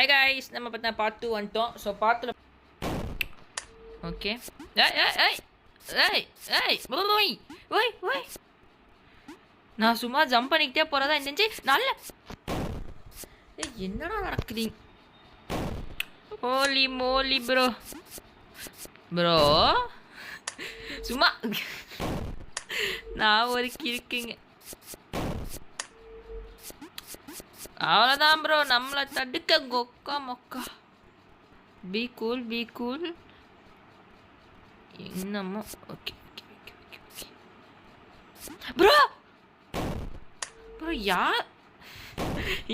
Guys நம்ம பார்த்தா part 2 வந்துட்டோம். ஸோ பார்ட்டில் ஓகே ஏய் ஏய் ஏய் ஏய் ஏய் ஓய் ஓய் ஓய் நான் சும்மா ஜம்ப் பண்ணிக்கிட்டே போகிறதா இருந்துச்சு. நல்ல என்னடா நடக்குதுங்க? ஹோலி மோலி ப்ரோ ப்ரோ சும்மா நான் ஒரு கிறுக்குங்க. அவ்வளோதான் ப்ரோ, நம்மளை தடுக்க கொக்கா மொக்கா. Be cool be cool. என்னமோ okay okay okay okay okay bro bro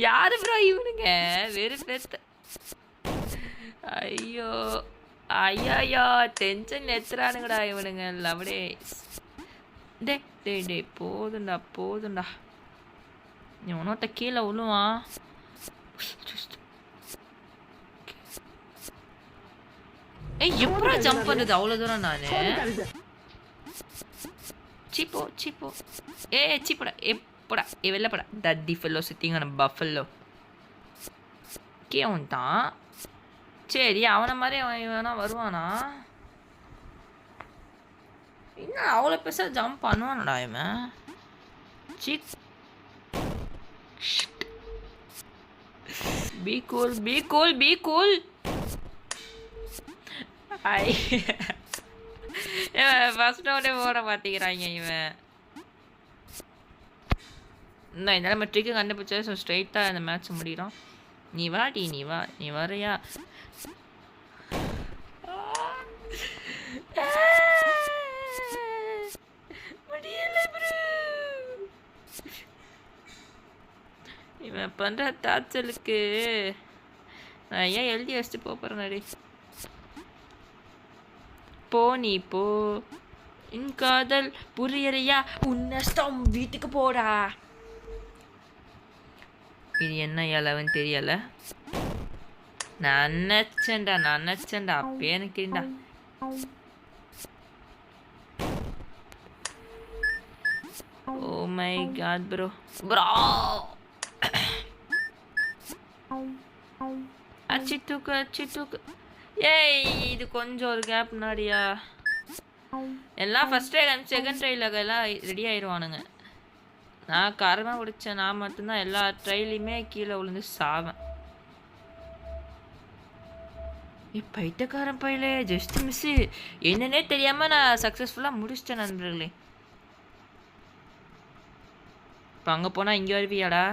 யார் ப்ரோ இவனுங்க? வெறும் பெத்த ஐயோ ஐயோ டென்ஷன் எத்துறானுங்கடா இவனுங்க. லவடே டே டே டே போதுண்டா போதுண்டா. இவனோட்ட கீழே விழுவான். ஏய் எப்படா ஜம்ப் பண்ணுது அவ்வளோ தூரம்? நான் சீப்போ சீப்போ ஏ சீப்படா எப்படா ஏ வெள்ளப்படா தட்டி ஃபெல்லோ சிட்டிங் ஆன பஃபல்லோ கேவன் தான். சரி அவனை மாதிரி அவன் வேணா வருவானா? இன்னும் அவ்வளோ பெருசாக ஜம்ப் பண்ணுவானடா இவன். சீக் be cool be cool be cool. ஐ ஃபர்ஸ்ட் ரவுண்டே ஓட மாட்டேங்கிறாங்க இவன். இந்த நம்ம ட்ரிக்கு கண்டுபிடிச்சா ஸோ ஸ்ட்ரைட்டாக இந்த மேட்ச் முடிகிறோம். நீ வாடி நீ வா நீ வரையா? இவன் பண்ணுற தாச்சலுக்கு நான் ஏன் எழுதி வச்சுட்டு போகிறேன்னாடி. போ நீ போ என் காதல் புரியறையா உன்னஸ்டம் வீட்டுக்கு போடா. இது என்ன இலவன்னு தெரியல. நான் நினச்சேன்டா அப்பயே எனக்கு தெரியுண்டா. Oh my god bro bro அச்சிட்டுக்கு ஏய் இது கொஞ்சம் ஒரு கேப் முன்னாடியா. எல்லாம் ஃபஸ்ட் ட்ரை செகண்ட் ட்ரையில் எல்லாம் ரெடி ஆயிடுவானுங்க. நான் காரமாக பிடிச்சேன். நான் மட்டும்தான் எல்லா ட்ரைலையுமே கீழே விழுந்து சாவேன். பைத்தியக்காரன் பையிலே ஜஸ்ட் மிஸ்ஸு என்னன்னே தெரியாமல் நான் சக்ஸஸ்ஃபுல்லாக முடிச்சிட்டேன் நண்பர்களே. இப்போ அங்கே போனால் இங்கே வருவியாடா?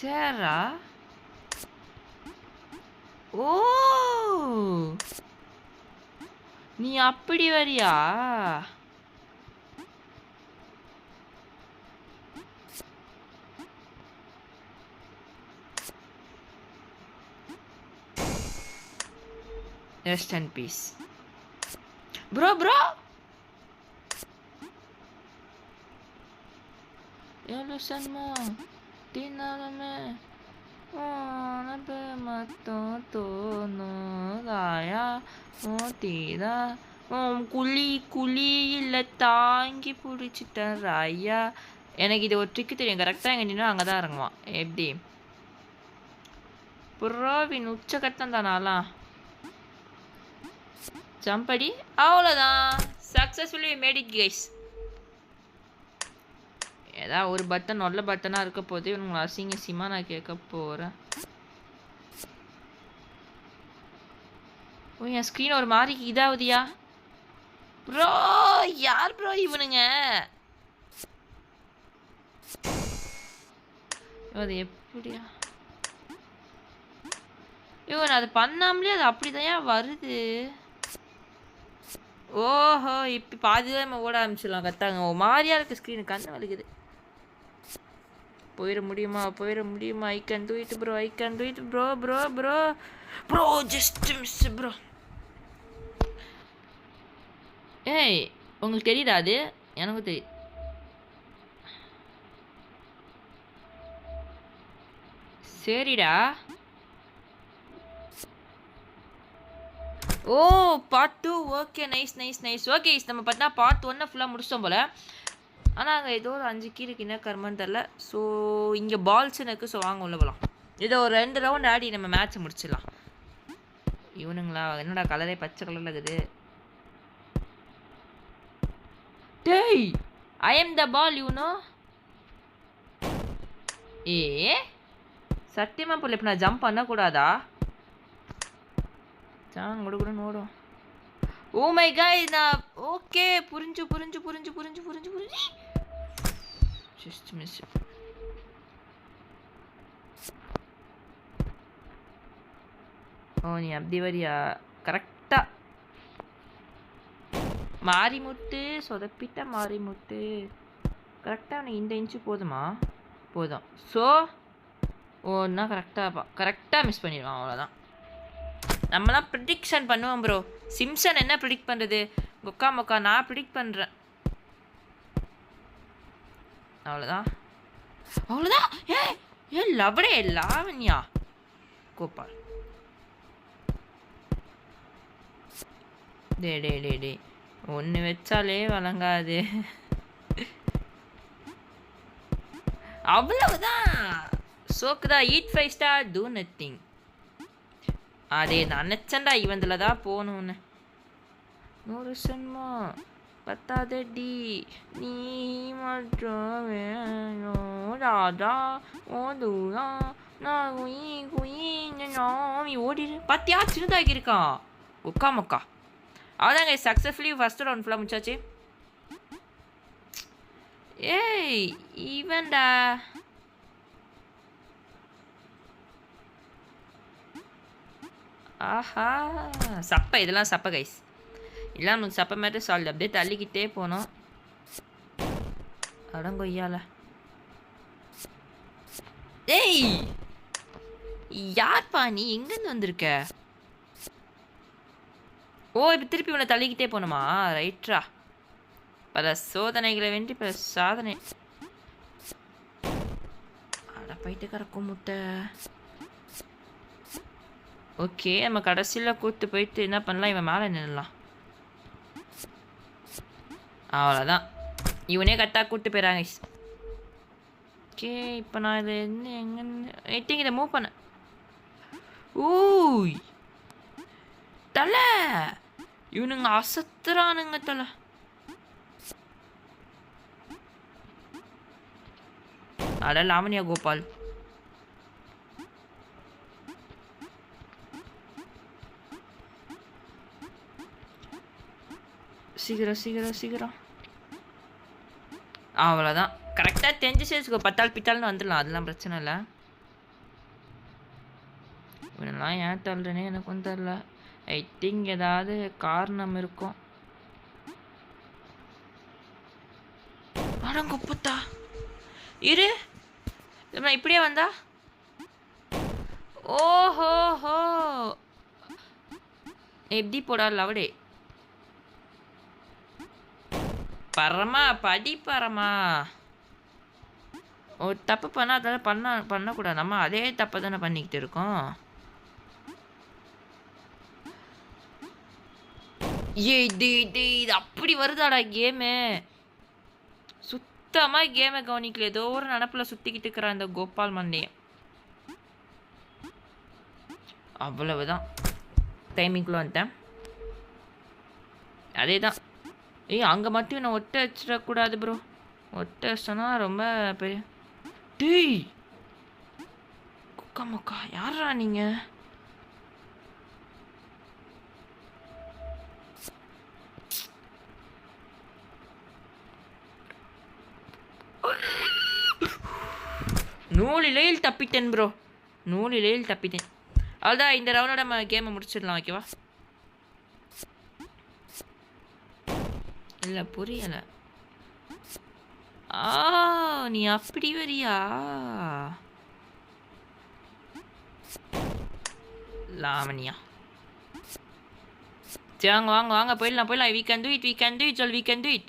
சேரா ஓ நீ அப்படி வரியா? Rest and peace bro bro. ஏழு சன்மா தினாலமே ஓனபே மத்தம் தோணுகாயா மோத்திதா குழி குழி இல்லை தாங்கி பிடிச்சிட்டேன் ராயா. எனக்கு இது ஒரு ட்ரிக்கு தெரியும். கரெக்டாக எங்கே நின்று அங்கே தான் இறங்குவான். எப்படி புறாவின் உச்சகட்டம் தானாலாம் ஜம்படி. அவ்வளோதான் சக்ஸஸ்ஃபுல்லி மேட் இட் கைஸ். ஏதாவது ஒரு பட்டன் நல்ல பட்டனாக இருக்க போது இவனுங்களை அசிங்கசியமாக நான் கேட்க போகிறேன். ஓ என் ஸ்க்ரீன் ஒரு மாதிரி இதாவதியா ப்ரோ? யார் ப்ரோ இவனுங்க? அது எப்படியா இவன் அது பண்ணாமலே அது அப்படிதான் வருது. ஓஹோ இப்போ பாதிதான் நம்ம ஓட ஆரம்பிச்சிடலாம். கத்தாங்க ஓ மாதிரியா இருக்குது ஸ்க்ரீனு. கண்ணு வலிக்குது. போயிட முடியுமா? I can do it bro bro just miss bro. ஏய் உங்களுக்கு தெரியுதா? அது எனக்கும் தெரியுது. சரிடா. ஓ பார்ட் 2 ஓகே நைஸ். ஓகே நம்ம பார்த்தா பார்ட் 1 ஃபுல்லாக முடிச்சிட்டோம் போல். ஆனால் அங்கே ஏதோ ஒரு 5 கீ இருக்கு, என்ன கர்மன்னு தெரில. ஸோ இங்கே பால்ஸ் எனக்கு. ஸோ வாங்க உள்ள போகலாம். இதை ஒரு 2 ரவுண்ட் ஆடி நம்ம மேட்ச்சை முடிச்சிடலாம். இவனுங்களா என்னடா கலரே பச்சை கலரில் இருக்குது. டேய் I am the ball you know. ஏ சத்தியமாக போல இப்போ நான் ஜம்ப் பண்ணக்கூடாதா? சாங் கொடுக்குறேன்னு ஓடும். ஓ மை காட் நான் ஓகே புரிஞ்சு புரிஞ்சு புரிஞ்சு புரிஞ்சு புரிஞ்சு புரிஞ்சு ஜஸ்ட் மிஸ். ஓ நீ அப்படி வரியா? கரெக்டாக மாரிமுத்து சொதப்பிட்ட மாரிமுத்து. கரெக்டாக நீ இந்த இன்ச்சு போதுமா? போதும். ஸோ ஓன்னா கரெக்டாக மிஸ் பண்ணிடுவான். அவ்வளோதான். நம்மலாம் ப்ரிடிக்ஷன் பண்ணுவோம் ப்ரோ. சிம்சன் என்ன ப்ரிடிக்ட் பண்ணுறது? கொக்கா மொக்கா நான் ப்ரிடிக்ட் பண்ணுறேன். அவ்வளோதான் அவ்வளோதான். ஏ லவடே லாவண்யா கோபால். டே டே டே டே ஒன்று வச்சாலே வழங்காது. அவ்வளவுதான். சோக்குதா ஈட் 5 ஸ்டார் டூ நத்திங். அதே நான் நினச்சேன்டா இவந்தில் தான் போகணுன்னு. 100 சென்மா பத்தாதடி நீ மட்டும் வேணும் ராஜா ஓதுரா நான் ஓடிடு. பத்தியா சின்னதாகி இருக்கான் உக்கா மொக்கா. அவ்வளோதாங்க சக்ஸஸ்ஃபுல்லி ஃபஸ்ட்டு ரவுண்ட் ஃபுல்லாக முடிச்சாச்சு. ஏய் ஈவன்டா ஆஹா சப்பை. இதெல்லாம் சப்பை கைஸ். இல்லை நமக்கு சப்பை மேட்டர் சால்வ். அப்படியே தள்ளிக்கிட்டே போனோம். அடங்கொய்யால. ஏய் யார்ப்பா நீ? எங்கேருந்து வந்திருக்க? ஓ இப்போ திருப்பி உன்னை தள்ளிக்கிட்டே போகணுமா? ரைட்ரா. பல சோதனைகளை வேண்டி பல சாதனை. அட பைட்டுக்காரக்கும் முட்டை. ஓகே நம்ம கடைசியில் கூத்து போயிட்டு என்ன பண்ணலாம்? இவன் மேலே நின்றுலாம். அவ்வளோதான். இவனே கரெக்டாக கூப்பிட்டு போயிடறாங்க. ஓகே இப்போ நான் இதை என்ன எங்கன்னு வெயிட்டிங் இதை மூவ் பண்ண. ஊய் தலை இவனுங்க அசத்துறானுங்க தலை. அட லாவண்யா கோபால். சீக்கிரம் சீக்கிரம் சீக்கிரம். அவ்வளோதான். கரெக்டாக தெரிஞ்சு சேர்த்துக்கோ. பத்தாள் பித்தாள்னு வந்துடலாம். அதெல்லாம் பிரச்சனை இல்லை. இவனெல்லாம் ஏன் தள்ளுறேனே எனக்கும் தெரில. ஐ திங்க் ஏதாவது காரணம் இருக்கும். அடங்கொப்பத்தா இரு. நான் இப்படியே வந்தா ஓஹோஹோ எப்படி போடா லவடே. பரமா படி பரமா. ஒரு தப்பு பண்ணால் அதெல்லாம் பண்ணக்கூடாது. நம்ம அதே தப்பை தானே பண்ணிக்கிட்டு இருக்கோம். இது அப்படி வருதாடா கேமு. சுத்தமாக கேமை கவனிக்கல. ஏதோ ஒரு நினப்பில் சுற்றிக்கிட்டு இருக்கிறான் இந்த கோபால் மண்டேன். அவ்வளவுதான். டைமிங்குள்ளே வந்துட்டேன். அதே தான். அங்கே மட்டும் நான் ஒட்ட வச்சிடக்கூடாது ப்ரோ. ஒட்ட வச்சோன்னா ரொம்ப பெரிய. டேய் குக்கா முக்கா யாரா நீங்கள்? நூலிலையில் தப்பிட்டேன் ப்ரோ. நூலிலையில் தப்பிட்டேன். அவ்வளோதான். இந்த ரவுண்டோட நம்ம கேமை முடிச்சிடலாம். ஓகேவா? இல்லை புரியலை. நீ அப்படி வரியா? லாவண்யா சரி வாங்க வாங்க வாங்க போயிடலாம் போயிடலாம். we can do it, we can do it, சொல் we can do it.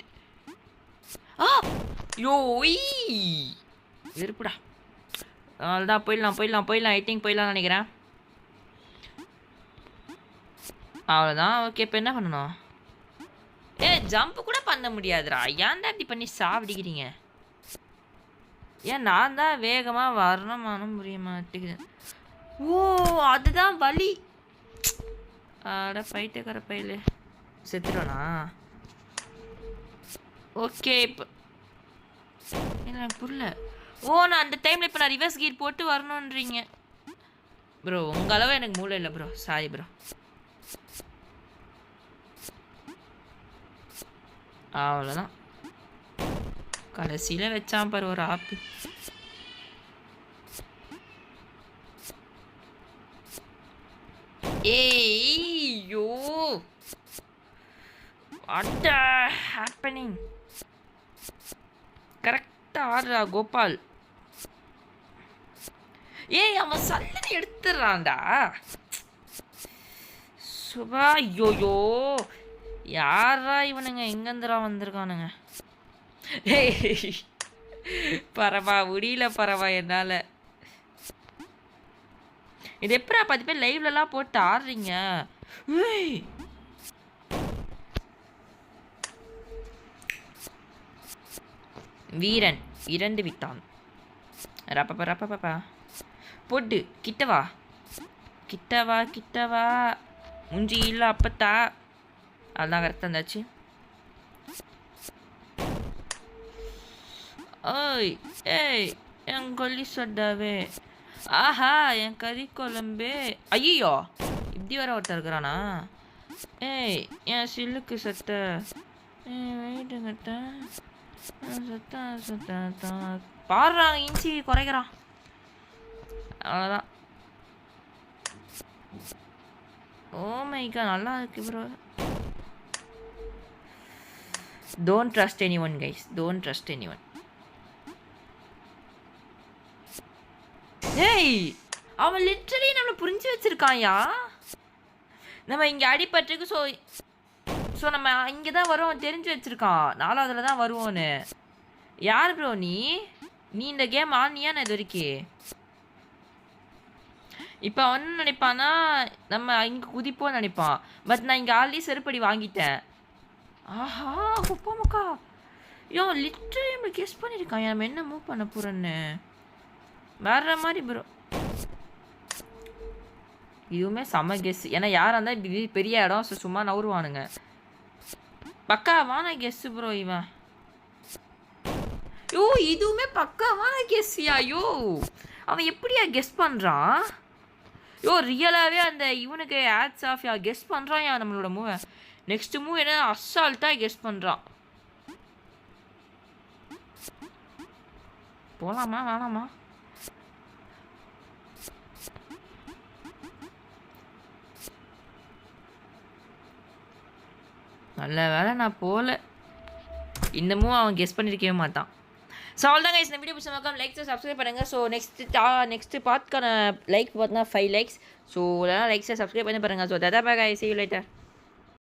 யோ வெறுப்புடா. அவ்வளோதான் போயிடலாம் போயிடலாம் போயிடலாம். ஐ திங்க் போயிடலாம்னு நினைக்கிறேன். அவ்வளோதான். ஓகே இப்போ என்ன பண்ணணும்? ஜம்ப் கூட பண்ண முடியாதுடா. ஏன்டா இப்படி பண்ணி சாவடிக்கிறீங்க? ஏன் நான் தான் வேகமாக வரணுமானும் புரிய மாட்டேங்குது. ஓ அதுதான் வலி. அட பைத்தியக்கார பையில செத்துடுவானா? ஓகே இப்போ எனக்கு புரியல. ஓ நான் அந்த டைமில் இப்போ நான் ரிவர்ஸ் கீர் போட்டு வரணுன்றீங்க ப்ரோ. உங்கள் அளவு எனக்கு மூளை இல்லை ப்ரோ. Sorry bro. அவ்வளோதான். கடைசியில் வச்சான் பாரு ஒரு ஆப்பு. ஏய்யோ வாட் ஹேப்பனிங்? கரெக்டாக ஆடுறா கோபால். ஏய் அவன் சல்லனை எடுத்துடுறான்டா. சுபா ஐயோயோ யாரா இவனுங்க? எங்கேருந்துடா வந்திருக்கானுங்க? ஏய் பரவா முடியல பரவா என்னால். இது எப்படா 10 பேர் லைவ்லலாம் போட்டு ஆடுறீங்க? வீரன் இறந்து விட்டான். ரப்பப்பா ரப்பப்பா போட்டு கிட்டவா கிட்டவா கிட்டவா. முஞ்சி இல்லை அப்பத்தா. அதுதான் கரெக்டாக இருந்தாச்சு. ஓய் ஏய் என் கொல்லி சொட்டாவே. ஆஹா என் கறி குழம்பு. ஐயோ இப்படி வர ஒருத்தர் இருக்கிறானா? ஏய் என் சில்லுக்கு சத்த வெயிட்டுங்கட்ட சத்த சத்த பாடுறாங்க. இன்ச்சி குறைக்கிறான். அவ்வளோதான். ஓ மைக்கா நல்லா இருக்கு bro. Don't trust any one guys. Don't trust any one. ஏய் அவன் லிட்டரலி நம்மளை புரிஞ்சு வச்சிருக்கான்யா. நம்ம இங்கே அடிபட்டுருக்கு. ஸோ நம்ம இங்கே தான் வருவோம் தெரிஞ்சு வச்சுருக்கான். 4வதுல தான் வருவோன்னு. யார் ப்ரோ நீ? நீ இந்த கேம் ஆனியா? நான் இது வரைக்கும் இப்போ அவன் நினைப்பானா நம்ம இங்கே குதிப்போன்னு நினைப்பான். பட் நான் இங்கே ஆல்ரெடி செருப்படி வாங்கிட்டேன். ஆஹா குப்பா யோ லிட்டரலி நம்ம கெஸ் பண்ணியிருக்கான். நம்ம என்ன மூவ் பண்ண போகிறோன்னு வேற மாதிரி ப்ரோ. இதுவுமே செம கெஸ். ஏன்னா யாராக இருந்தால் பெரிய இடம். ஸோ சும்மா நவுருவானுங்க. பக்காவான கெஸ்ஸு ப்ரோ இவன். யோ இதுவுமே பக்காவான கெஸ்ஸியா? யோ அவன் எப்படியா கெஸ் பண்ணுறான்? யோ ரியலாகவே அந்த இவனுக்கு ஆட்ஸ் ஆஃப் யா கெஸ் பண்ணுறான். யா நம்மளோட மூவை நெக்ஸ்ட் மூவ் என்ன அசால்ட்டாக கெஸ் பண்ணுறான். போகலாமா வேணாமா? நல்ல வேலை நான் போகல. இன்னமும் அவன் கெஸ் பண்ணியிருக்கவே மாட்டான். ஸோ அவ்வளோதாங்க. இந்த வீடியோ பிடிச்ச மக்கள் லைக் சப்ஸ்கிரைப் பண்ணுங்கள். ஸோ நெக்ஸ்ட் பார்ட்க்கான லைக் பார்த்தா 5 லைக்ஸ். ஸோ அதெல்லாம் லைக்ஸை சப்ஸ்கிரைப் பண்ணி பாருங்கள். So Tada bye. See you later.